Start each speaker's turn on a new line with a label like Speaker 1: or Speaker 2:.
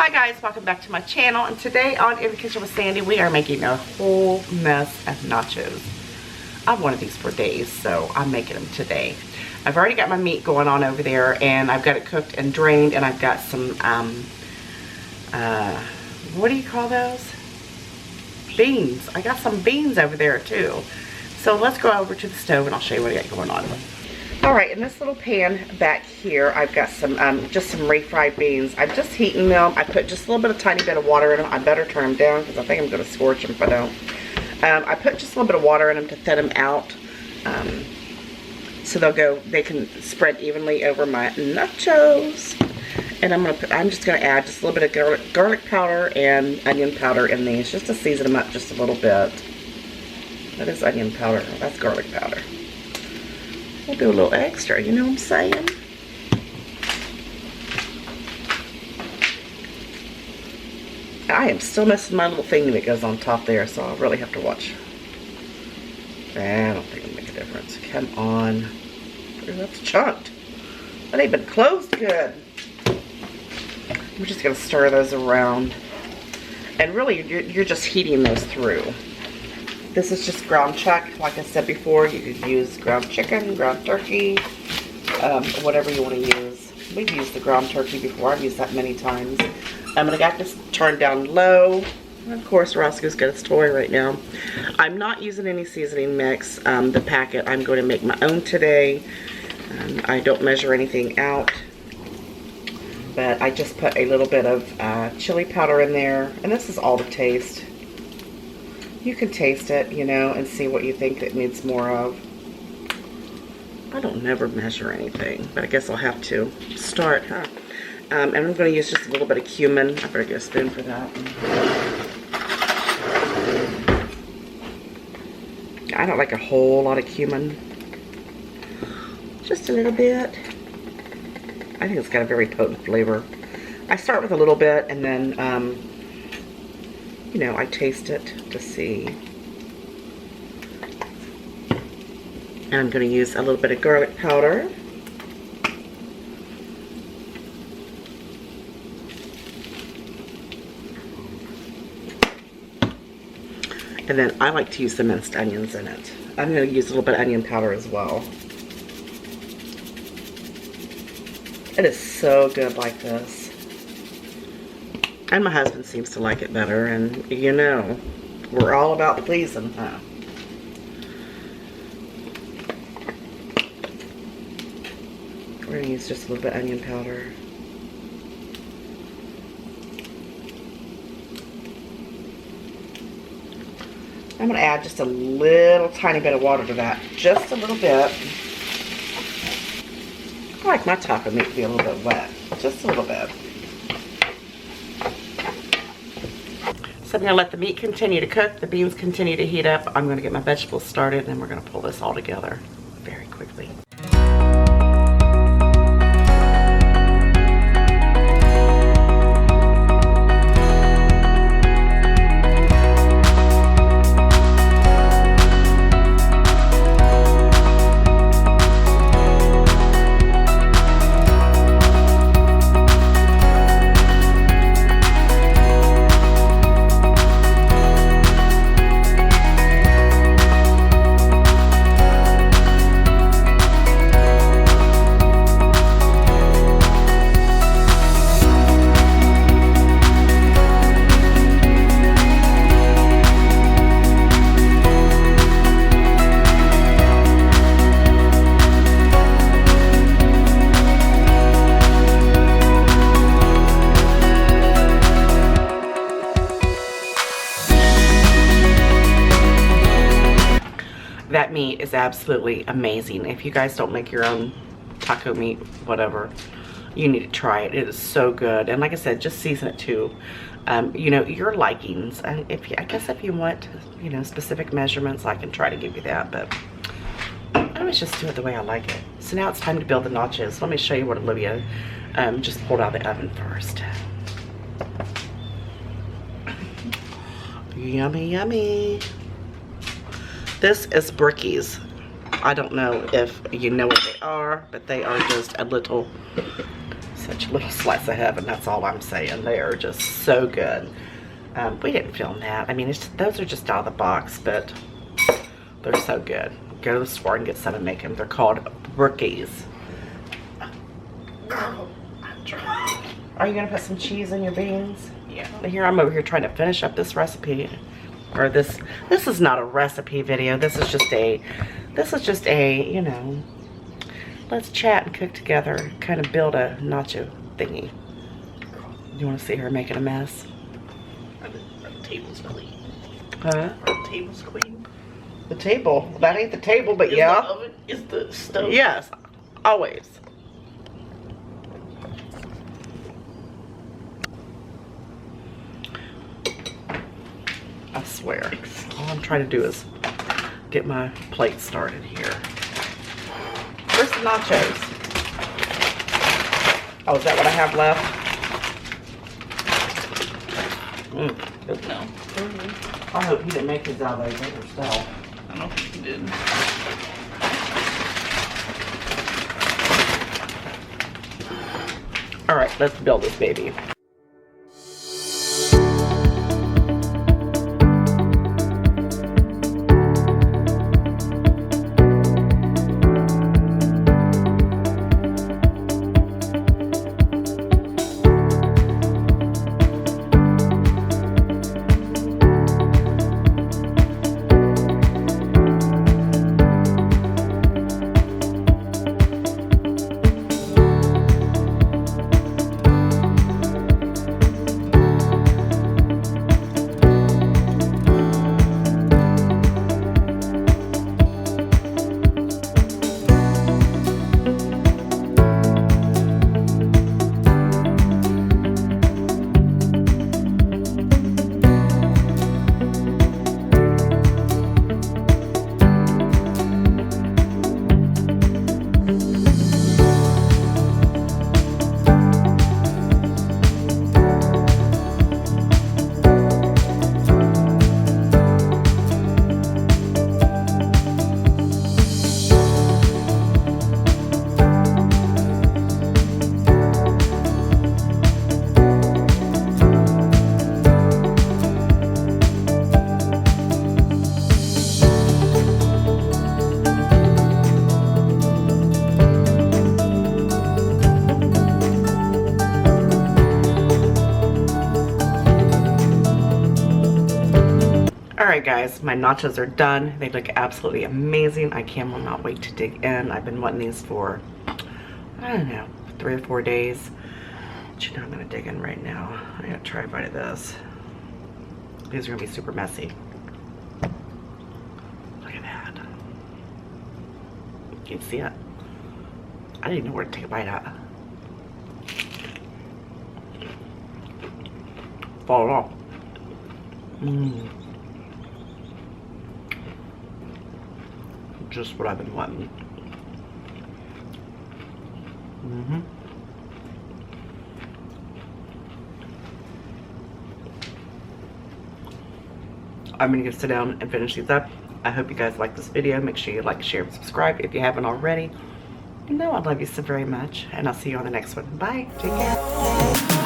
Speaker 1: Hi guys, welcome back to my channel, and today on In the Kitchen with Sandy we are making a whole mess of nachos. I've wanted these for days, so I'm making them today. I've already got my meat going on over there, and I've got it cooked and drained, and I've got some what do you call those? Beans. I got some beans over there too. So let's go over to the stove and I'll show you what I got going on. Alright, in this little pan back here, I've got some, just some refried beans. I'm just heating them. I put just a little bit, a tiny bit of water in them. I better turn them down because I think I'm going to scorch them if I don't. I put just a little bit of water in them to thin them out. So they can spread evenly over my nachos. And I'm just going to add just a little bit of garlic powder and onion powder in these, just to season them up just a little bit. That is onion powder. That's garlic powder. We'll do a little extra, you know what I'm saying? I am still missing my little thing that goes on top there, so I'll really have to watch. I don't think it'll make a difference. Come on. Ooh, that's chunked. That ain't been closed good. We're just going to stir those around. And really, you're just heating those through. This is just ground chuck. Like I said before, you could use ground chicken, ground turkey, whatever you want to use. We've used the ground turkey before. I've used that many times. I'm going to get this turned down low. Of course, Roscoe's got his toy right now. I'm not using any seasoning mix. The packet, I'm going to make my own today. I don't measure anything out. But I just put a little bit of chili powder in there. And this is all to taste. You can taste it, you know, and see what you think it needs more of. I don't never measure anything, but I guess I'll have to start, huh? And I'm going to use just a little bit of cumin. I better get a spoon for that. I don't like a whole lot of cumin. Just a little bit. I think it's got a very potent flavor. I start with a little bit, and then, you know, I taste it to see. And I'm going to use a little bit of garlic powder. And then I like to use the minced onions in it. I'm going to use a little bit of onion powder as well. It is so good like this. And my husband seems to like it better, and you know, we're all about pleasing, huh? We're going to use just a little bit of onion powder. I'm going to add just a little tiny bit of water to that. Just a little bit. I like my taco meat to be a little bit wet. Just a little bit. So I'm going to let the meat continue to cook, the beans continue to heat up. I'm going to get my vegetables started, and then we're going to pull this all together very quickly. That meat is absolutely amazing. If you guys don't make your own taco meat, whatever, you need to try it. It is so good. And like I said, just season it to, you know, your likings. I guess if you want, you know, specific measurements, I can try to give you that. But I always just do it the way I like it. So now it's time to build the nachos. Let me show you what Olivia just pulled out of the oven first. Yummy, yummy. This is brickies. I don't know if you know what they are, but they are just a little Such a little slice of heaven, that's all I'm saying. They are just so good. We didn't film that. I mean, those are just out of the box, but they're so good. Go to the store and get some and make them. They're called brookies. Are you gonna put some cheese in your beans? Yeah. Here, I'm over here trying to finish up this recipe. Or this is not a recipe video. This is just a, you know, let's chat and cook together, kind of build a nacho thingy. You want to see her making a mess?
Speaker 2: The table's clean.
Speaker 1: Huh?
Speaker 2: The table's clean.
Speaker 1: The table? That ain't the table, but yeah.
Speaker 2: The oven is the stove.
Speaker 1: Yes, always. I swear. All I'm trying to do is get my plate started here. Where's the nachos? Oh, is that what I have left? Good.
Speaker 2: No.
Speaker 1: I hope he didn't make his out of those other stuff.
Speaker 2: I don't think he did.
Speaker 1: All right, let's build this baby. Alright guys, my nachos are done. They look absolutely amazing. I cannot wait to dig in. I've been wanting these for, I don't know, 3 or 4 days. But you know, I'm going to dig in right now. I'm going to try a bite of this. These are going to be super messy. Look at that. You can see it. I didn't know where to take a bite at. Fall it off. Mmm. Just what I've been wanting. I'm gonna sit down and finish these up. I hope you guys like this video. Make sure you like, share, and subscribe if you haven't already. You know I love you so very much, and I'll see you on the next one. Bye. Take care.